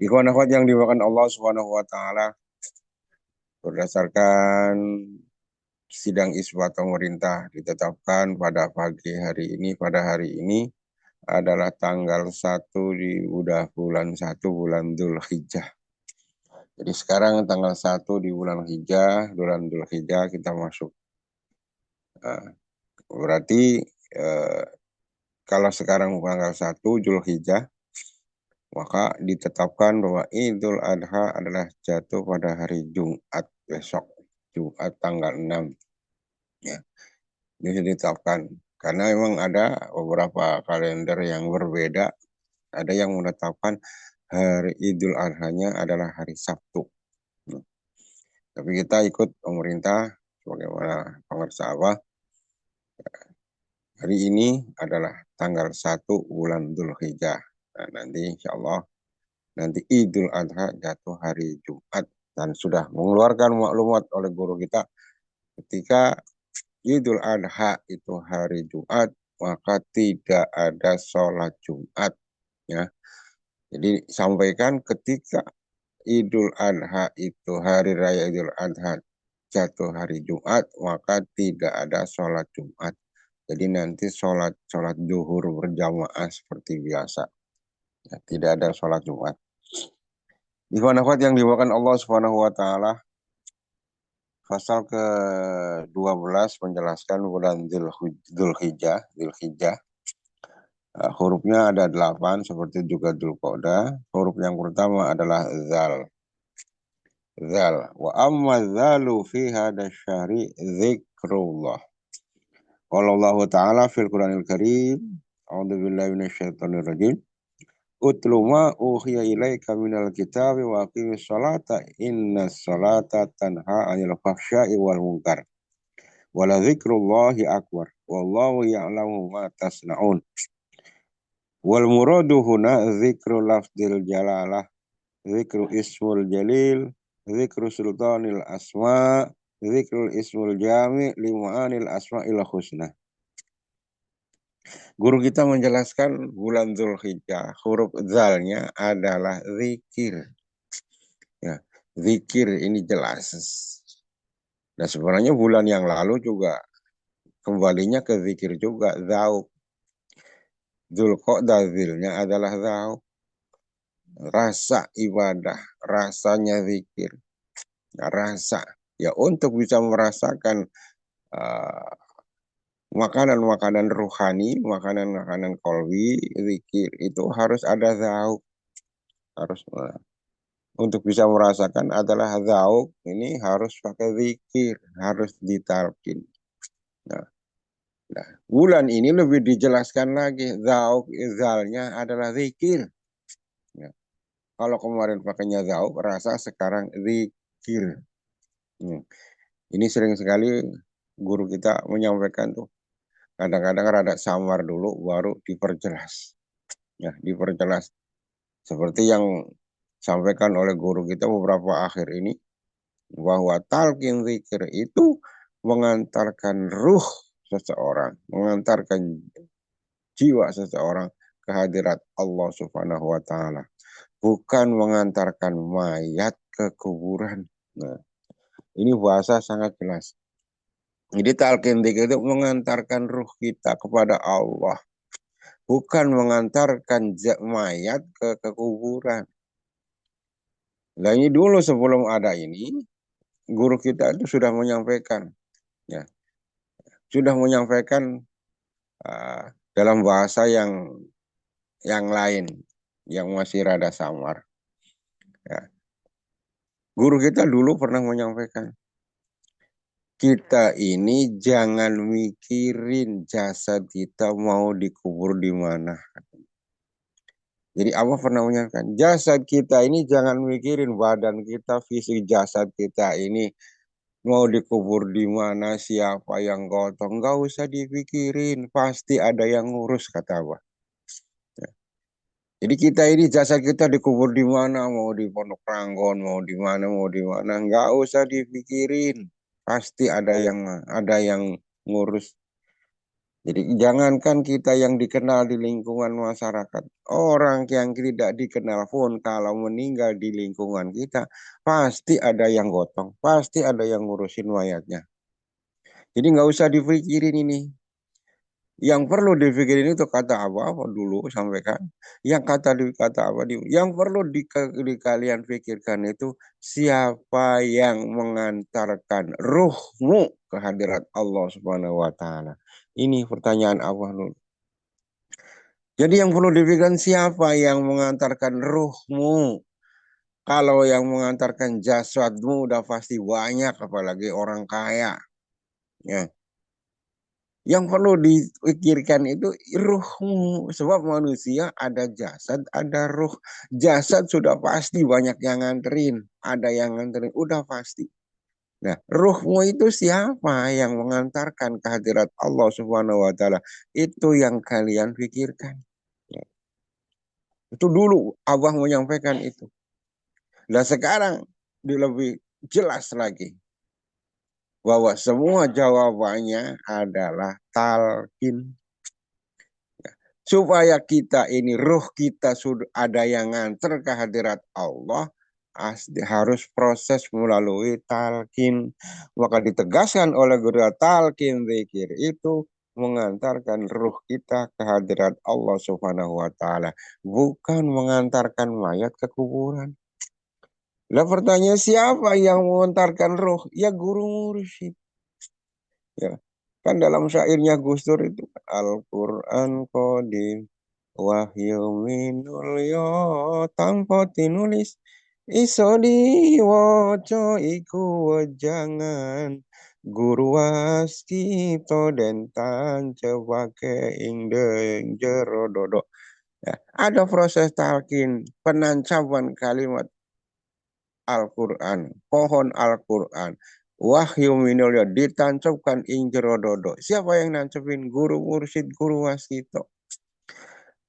Ikhwan akhwat yang dimakan Allah Subhanahu wa taala, berdasarkan sidang isbat pemerintah ditetapkan pada hari ini adalah tanggal 1 di bulan Dzulhijjah. Jadi sekarang tanggal 1 di bulan Dzulhijjah kita masuk. Nah, berarti eh, kalau sekarang tanggal 1 Dzulhijjah, maka ditetapkan bahwa Idul Adha adalah jatuh pada hari Jumat besok, Jumat tanggal 6. Ya, ini sudah ditetapkan. Karena memang ada beberapa kalender yang berbeda. Ada yang menetapkan hari Idul Adha-nya adalah hari Sabtu. Tapi kita ikut pemerintah sebagaimana pengersa Allah. Hari ini adalah tanggal 1 bulan Dzulhijjah. Nah, nanti insya Allah nanti Idul Adha jatuh hari Jumat, dan sudah mengeluarkan maklumat oleh guru kita ketika Idul Adha itu hari Jumat, maka tidak ada sholat Jumat. Ya, jadi sampaikan ketika Idul Adha itu hari raya Idul Adha jatuh hari Jumat, maka tidak ada sholat Jumat. Jadi nanti sholat zuhur berjamaah seperti biasa. Ya, tidak ada sholat Jumat. Ikhwan akhwat yang dibawakan Allah Subhanahu wa taala, pasal ke-12 menjelaskan bulan Dzulhijjah. Hurufnya ada 8 seperti juga Dzulqa'dah. Huruf yang pertama adalah Zal. Zal. Wa amma zalu fi hada syahri zikrullah. Qala Allah Ta'ala fil Qur'anil Karim. A'udzu billahi minasyaitonir rajim. Utlu ma uhiya ilaika minal kitabi wa aqimis salata innas salata tanha 'anil fahsya'i wal munkar. Wala dzikrullahi akbar. Wallahu ya'lamu ma tasna'un. Wal muradu huna dzikru lafdil jalalah, dzikru ismul jalil, dzikru sultanil asma, dzikru ismul jami' lima'anil asma'il husna. Guru kita menjelaskan bulan Dzulhijjah, huruf zalnya adalah zikir. Ya, zikir ini jelas. Nah, sebenarnya bulan yang lalu juga kembalinya ke zikir juga, zauk. Dzulqa'dah zilnya adalah zauk. Rasa ibadah, rasanya zikir, rasa. Ya, untuk bisa merasakan uh, makanan-makanan ruhani, makanan-makanan kolbi, zikir, itu harus ada zauk. Harus untuk bisa merasakan adalah zauk, ini harus pakai zikir, harus ditalkin. Nah, nah, bulan ini lebih dijelaskan lagi, zauk izalnya adalah zikir. Ya. Kalau kemarin pakainya zauk, rasa sekarang zikir. Hmm. Ini sering sekali guru kita menyampaikan tuh. Kadang-kadang rada samar dulu, baru diperjelas. Ya, diperjelas. Seperti yang sampaikan oleh guru kita beberapa akhir ini, bahwa talqin zikir itu mengantarkan ruh seseorang, mengantarkan jiwa seseorang ke hadirat Allah Subhanahu wa taala, bukan mengantarkan mayat ke kuburan. Nah, ini bahasa sangat jelas. Jadi talqin zikir itu mengantarkan ruh kita kepada Allah, bukan mengantarkan mayat ke kuburan. Nah, ini dulu sebelum ada ini, guru kita itu sudah menyampaikan, ya, sudah menyampaikan dalam bahasa yang lain, yang masih rada samar. Ya. Guru kita dulu pernah menyampaikan, kita ini jangan mikirin jasad kita mau dikubur di mana. Jadi Allah pernah menyampaikan, jasad kita ini jangan mikirin badan kita, fisik jasad kita ini mau dikubur di mana, siapa yang gotong. Nggak usah dipikirin, pasti ada yang ngurus, kata Allah. Jadi kita ini jasad kita dikubur di mana, mau di Pondok Ranggon, mau di mana, nggak usah dipikirin. Pasti ada yang ngurus. Jadi jangankan kita yang dikenal di lingkungan masyarakat, orang yang tidak dikenal pun kalau meninggal di lingkungan kita, pasti ada yang gotong, pasti ada yang ngurusin mayatnya. Jadi nggak usah dipikirin ini. Yang perlu dipikirin itu kata apa dulu sampaikan. Yang kata apa di, yang perlu di kalian pikirkan itu siapa yang mengantarkan ruhmu ke hadirat Allah Subhanahu wa taala. Ini pertanyaan Allah dulu. Jadi yang perlu dipikirkan siapa yang mengantarkan ruhmu. Kalau yang mengantarkan jasadmu udah pasti banyak, apalagi orang kaya. Ya. Yang perlu dipikirkan itu ruhmu. Sebab manusia ada jasad, ada ruh. Jasad sudah pasti banyak yang nganterin. Ada yang nganterin, udah pasti. Nah, ruhmu itu siapa yang mengantarkan kehadirat Allah Subhanahu wa taala? Itu yang kalian pikirkan. Ya. Itu dulu Abah menyampaikan itu. Dan sekarang lebih jelas lagi bahwa semua jawabannya adalah talqin. Supaya kita ini ruh kita sudah ada yang nganter ke hadirat Allah, harus proses melalui talqin. Maka ditegaskan oleh guru talqin zikir itu mengantarkan ruh kita ke hadirat Allah Subhanahu wa taala, bukan mengantarkan mayat ke kuburan. Lah pertanyaan siapa yang mengantarkan ruh? Ya guru mursyid. Ya. Kan dalam syairnya Gus Dur itu Al-Qur'an Qadim Wahyu minul yo tanpa tinulis iso diwaca iku wejangan guru waskita den tancapake ing jero dodo. Ya, ada proses talqin penancapan kalimat Al-Quran, pohon Al-Quran, wahyu minulya ditancapkan ing jero dodo. Siapa yang nancapin? Guru mursyid, guru wasito.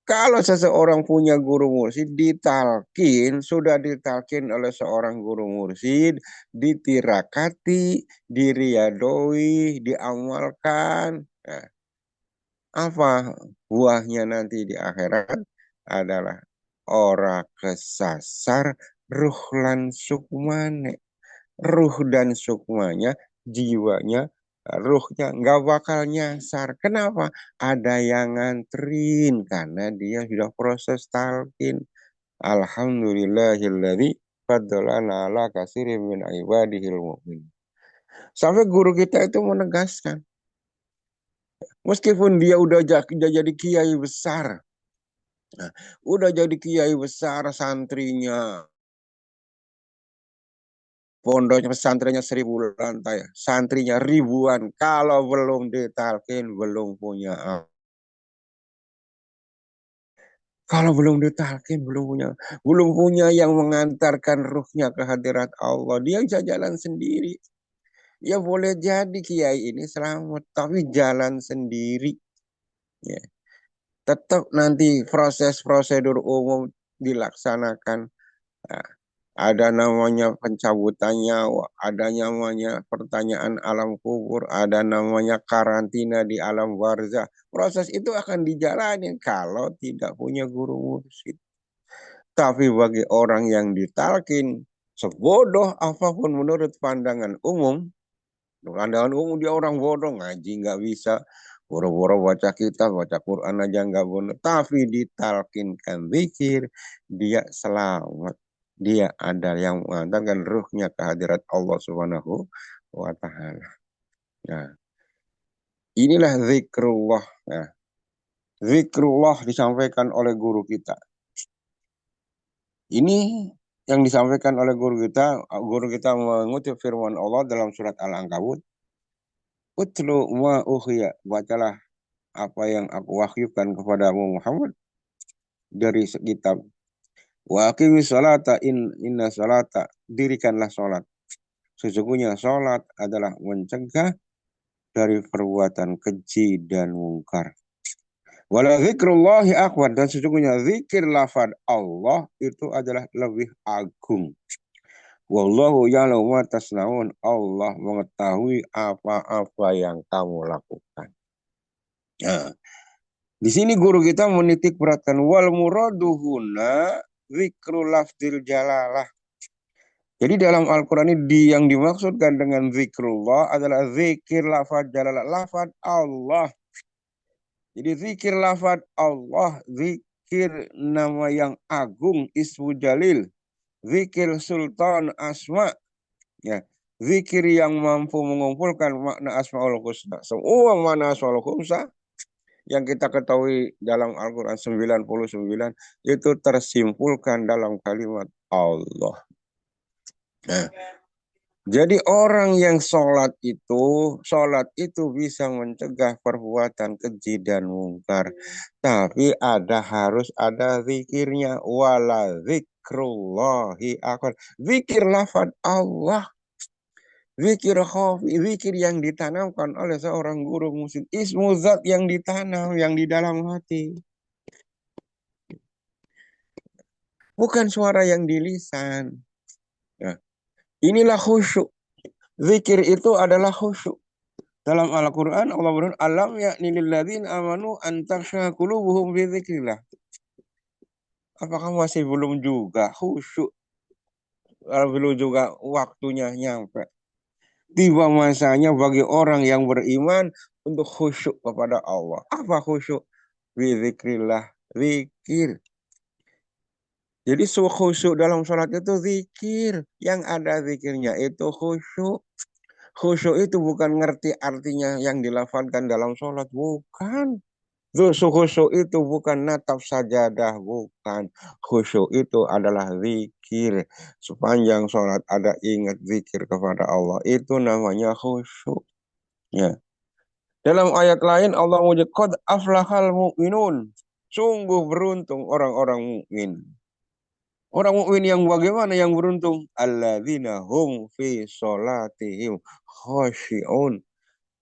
Kalau seseorang punya guru mursyid, ditalkin, sudah ditalkin oleh seorang guru mursyid, ditirakati, diriadoi, diamalkan. Nah, apa buahnya nanti di akhirat adalah ora kesasar ruh lan sukmane. Ruh dan sukmanya, jiwanya, ruhnya nggak bakal nyasar. Kenapa? Ada yang nganterin karena dia sudah proses talqin. Alhamdulillahilladzi faddalana ala katsirin min ibadihil mu'min. Sampai guru kita itu menegaskan, meskipun dia udah jadi kiai besar, nah, udah jadi kiai besar santrinya, pondoknya pesantrennya 1.000 lantai, santrinya ribuan. Kalau belum ditalkin, belum punya. Kalau belum ditalkin, belum punya yang mengantarkan ruhnya ke hadirat Allah. Dia bisa jalan sendiri. Ya boleh jadi kiai ini selamat, tapi jalan sendiri. Ya. Tetap nanti proses prosedur umum dilaksanakan. Nah, ada namanya pencabutan nyawa, ada namanya pertanyaan alam kubur, ada namanya karantina di alam barzah. Proses itu akan dijalani kalau tidak punya guru mursyid. Tapi bagi orang yang ditalkin, sebodoh apapun menurut pandangan umum, dia orang bodoh, ngaji nggak bisa, boro-boro baca kitab, baca Quran aja nggak benar. Tapi ditalkinkan zikir, dia selamat. Dia ada yang mengatakan ruhnya kehadirat Allah Subhanahu wa taala. Nah, inilah zikrullah. Nah, zikrullah disampaikan oleh guru kita. Ini yang disampaikan oleh guru kita mengutip firman Allah dalam surat Al-Ankabut. Utlu ma uhiya, bacalah apa yang aku wahyukan kepadamu Muhammad dari kitab. Wa aqimis salata inna salata, dirikanlah salat. Sesungguhnya salat adalah mencegah dari perbuatan keji dan mungkar. Wala zikrullahi akbar, dan sesungguhnya zikir lafaz Allah itu adalah lebih agung. Wallahu ya'lamu ma tasnaun, Allah mengetahui apa-apa yang kamu lakukan. Nah, di sini guru kita menitik beratkan wal muraduhuna zikrul lafzil jalalah. Jadi dalam Al-Quran ini yang dimaksudkan dengan zikrullah adalah zikir lafaz jalalah, lafaz Allah. Jadi zikir lafaz Allah, zikir nama yang agung, ismu jalil, zikir sultan asma, ya, zikir yang mampu mengumpulkan makna asmaul husna. Semua makna asmaul husna yang kita ketahui dalam Al-Quran 99 itu tersimpulkan dalam kalimat Allah. Nah, jadi orang yang sholat itu bisa mencegah perbuatan keji dan mungkar. Tapi harus ada zikirnya. Wala zikrullahi akbar. Zikir lafaz Allah. Zikir yang ditanamkan oleh seorang guru muslim. Ismu zat yang ditanam, yang di dalam hati. Bukan suara yang di lisan. Nah, inilah khusyuk. Zikir itu adalah khusyuk. Dalam Al-Quran Allah berfirman, alam yakni lilladzina amanu an takhsha qulubuhum bi dzikrillah. Apakah masih belum juga khusyuk? Belum juga waktunya nyampe. Tiba masanya bagi orang yang beriman untuk khusyuk kepada Allah. Apa khusyuk? Bi dzikrillah, zikir. Jadi khusyuk dalam sholat itu zikir. Yang ada zikirnya itu khusyuk. Khusyuk itu bukan ngerti artinya yang dilafalkan dalam sholat. Bukan. Khusyuk itu bukan nataf sajadah. Bukan. Khusyuk itu adalah zikir. Sepanjang sholat ada ingat zikir kepada Allah. Itu namanya khusyuk. Ya. Dalam ayat lain Allah menyebut qad aflahal mu'minun. Sungguh beruntung orang-orang mukmin. Orang mukmin yang bagaimana yang beruntung? Alladzina hum fi sholatihim khashi'un.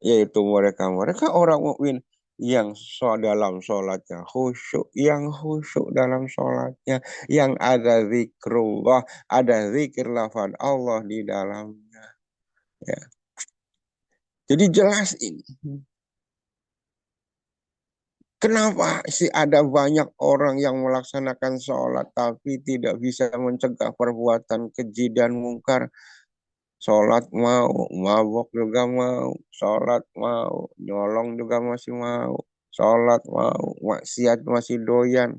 Yaitu mereka orang mukmin yang dalam sholatnya khusyuk, yang khusyuk dalam sholatnya, yang ada zikrullah, ada zikir lafaz Allah di dalamnya. Ya. Jadi jelas ini. Kenapa sih ada banyak orang yang melaksanakan sholat tapi tidak bisa mencegah perbuatan keji dan mungkar? Sholat mau, mabok juga mau, sholat mau, nyolong juga masih mau, sholat mau, maksiat masih doyan.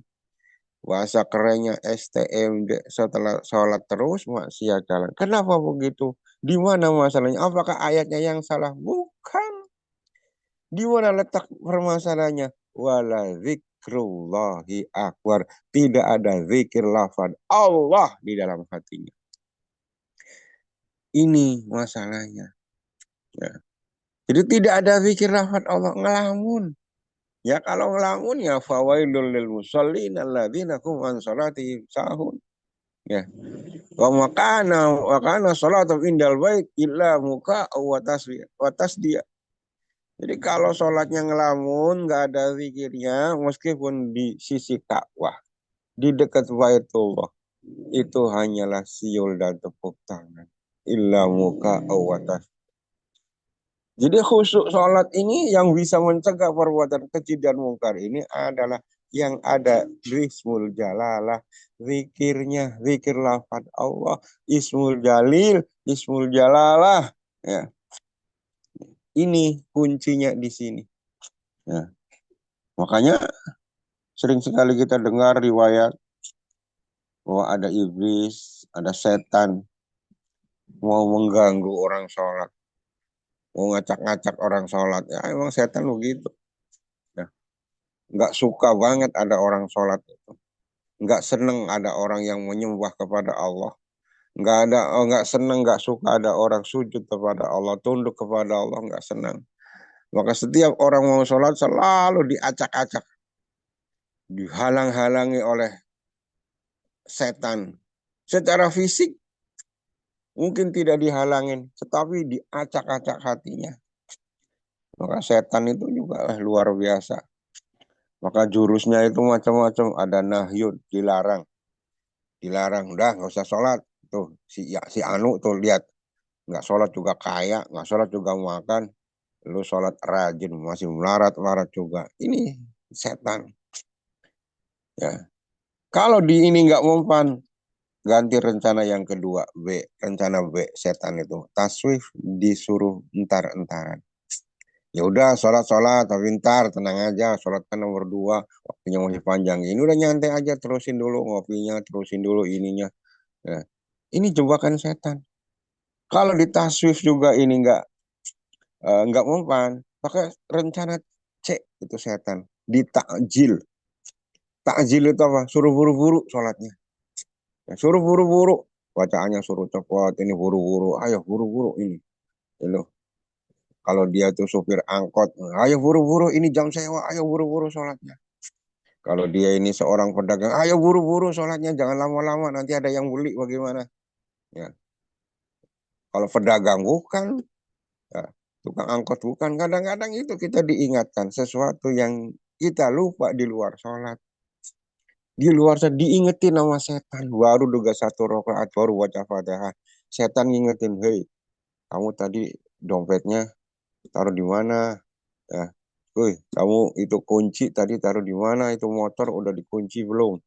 Bahasa kerennya STMD, setelah sholat terus maksiat jalan. Kenapa begitu? Di mana masalahnya? Apakah ayatnya yang salah? Bukan. Di mana letak permasalahannya? Wala zikrullahi akbar. Tidak ada zikir lafaz Allah di dalam hatinya. Ini masalahnya. Ya. Jadi tidak ada zikir lafaz Allah, ngelamun. Ya kalau ngelamun ya fawailul lil musallin alladzina hum an salatihim sahun. Ya. Wa kana salatu indal bait illa muka wa tasdiyah. Jadi kalau sholatnya ngelamun, nggak ada zikirnya, meskipun di sisi Ka'bah, di dekat Baitullah, itu hanyalah siul dan tepuk tangan. Illa muka awatas. Jadi khusyuk sholat ini yang bisa mencegah perbuatan keji dan mungkar ini adalah yang ada ismul jalalah, zikirnya, zikir lafaz Allah, ismul jalil, ismul jalalah. Ya, ini kuncinya di sini. Ya. Makanya sering sekali kita dengar riwayat bahwa ada iblis, ada setan mau mengganggu orang sholat, mau ngacak-ngacak orang sholat. Ya emang setan begitu. Ya. Nggak suka banget ada orang sholat itu. Nggak seneng ada orang yang menyembah kepada Allah. Nggak seneng, nggak suka ada orang sujud kepada Allah, tunduk kepada Allah, nggak senang. Maka setiap orang mau sholat selalu diacak-acak, dihalang-halangi oleh setan. Secara fisik mungkin tidak dihalangin, tetapi diacak-acak hatinya. Maka setan itu juga luar biasa. Maka jurusnya itu macam-macam. Ada nahyun, dilarang. Dilarang, udah nggak usah sholat. Tuh, si Anu tuh lihat. Nggak sholat juga kaya, nggak sholat juga makan. lu sholat rajin masih melarat-larat juga. Ini setan. Ya. Kalau di ini nggak mempan, ganti rencana yang kedua, B. Rencana B, setan itu. Taswif disuruh entar-entaran. Ya udah sholat-sholat, tapi ntar tenang aja, sholat kan nomor dua, waktunya masih panjang. Ini udah nyantai aja, terusin dulu ngopinya, terusin dulu ininya. Nah, ini jebakan setan. Kalau di taswif juga ini nggak mempan, pakai rencana C itu setan. Di takjil. Takjil itu apa? Suruh buru-buru sholatnya. Ya, suruh buru-buru. Bacaannya suruh cepat, ini buru-buru. Ayo buru-buru ini. Itu. Kalau dia tuh supir angkot, ayo buru-buru ini jam sewa, ayo buru-buru sholatnya. Kalau dia ini seorang pedagang, ayo buru-buru sholatnya, jangan lama-lama, nanti ada yang beli bagaimana. Ya. Kalau pedagang bukan, ya, tukang angkot bukan. Kadang-kadang itu kita diingatkan sesuatu yang kita lupa di luar sholat. Di luar sholat diingetin sama setan. Baru juga satu rakaat, baru baca Fatihah. Setan ngingetin, hei, kamu tadi dompetnya taruh di mana? Ya. Woi, kamu itu kunci tadi taruh di mana? Itu motor udah dikunci belum?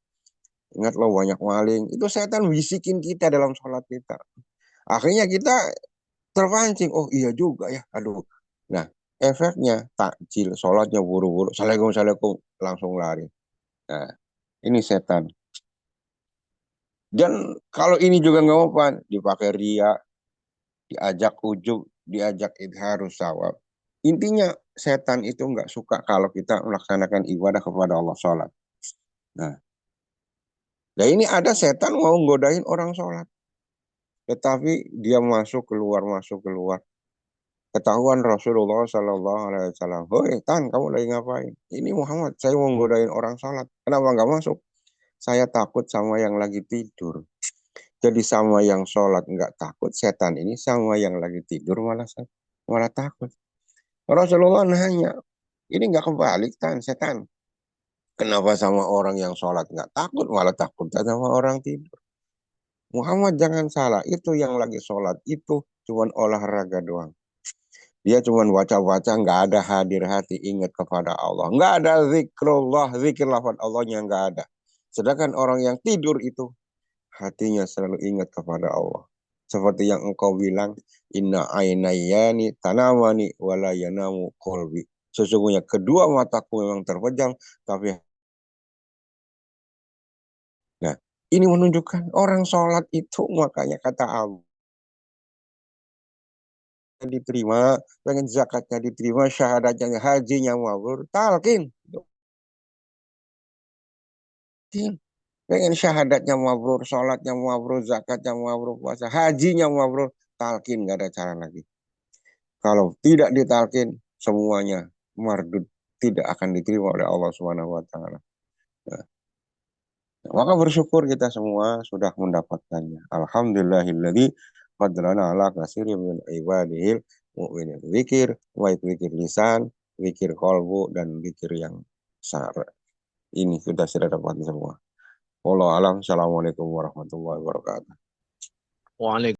Ingat loh banyak maling. Itu setan bisikin kita dalam sholat kita. Akhirnya kita terpancing. Oh iya juga ya. Aduh. Nah, efeknya takjil. Sholatnya buru-buru. Assalamualaikum, assalamualaikum. Langsung lari. Nah, ini setan. Dan kalau ini juga nggak apa dipakai ria, diajak ujub, diajak idharus sawab. Intinya setan itu nggak suka kalau kita melaksanakan ibadah kepada Allah sholat. Nah, nah ini ada setan mau ngodain orang sholat. Tetapi dia masuk keluar. Ketahuan Rasulullah Sallallahu Alaihi Wasallam. Hoi, Tan, kamu lagi ngapain? Ini Muhammad, saya mau ngodain orang sholat. Kenapa nggak masuk? Saya takut sama yang lagi tidur. Jadi sama yang sholat nggak takut, setan ini sama yang lagi tidur malah takut. Rasulullah nanya, ini nggak kebalik, Tan, setan. Kenapa sama orang yang sholat nggak takut, malah takut sama orang tidur? Muhammad jangan salah, itu yang lagi sholat, itu cuman olahraga doang. Dia cuman baca-baca, nggak ada hadir hati ingat kepada Allah. Nggak ada zikrullah, zikir lafaz Allahnya nggak ada. Sedangkan orang yang tidur itu, hatinya selalu ingat kepada Allah. Seperti yang engkau bilang, inna ainayani tanamani wala yanamu kolbi. Sesungguhnya kedua mataku memang terpejam, tapi nah, ini menunjukkan orang sholat itu makanya kata Allah diterima, pengen zakatnya diterima, syahadatnya, hajinya mabrur, talkin. Pengen syahadatnya mabrur, sholatnya mabrur, zakatnya mabrur, puasa, hajinya mabrur, talkin, gak ada cara lagi. Kalau tidak ditalkin, semuanya mardud, tidak akan diterima oleh Allah Subhanahu wa taala. Nah, maka bersyukur kita semua sudah mendapatkannya. Alhamdulillahilladzi qadrana ala katsirin min ibadihil mu'minin. Zikir, baik zikir lisan, zikir kolbu, dan zikir yang besar. Ini sudah dapat semua. Wallahu alam. Assalamualaikum warahmatullahi wabarakatuh. Waalaikumsalam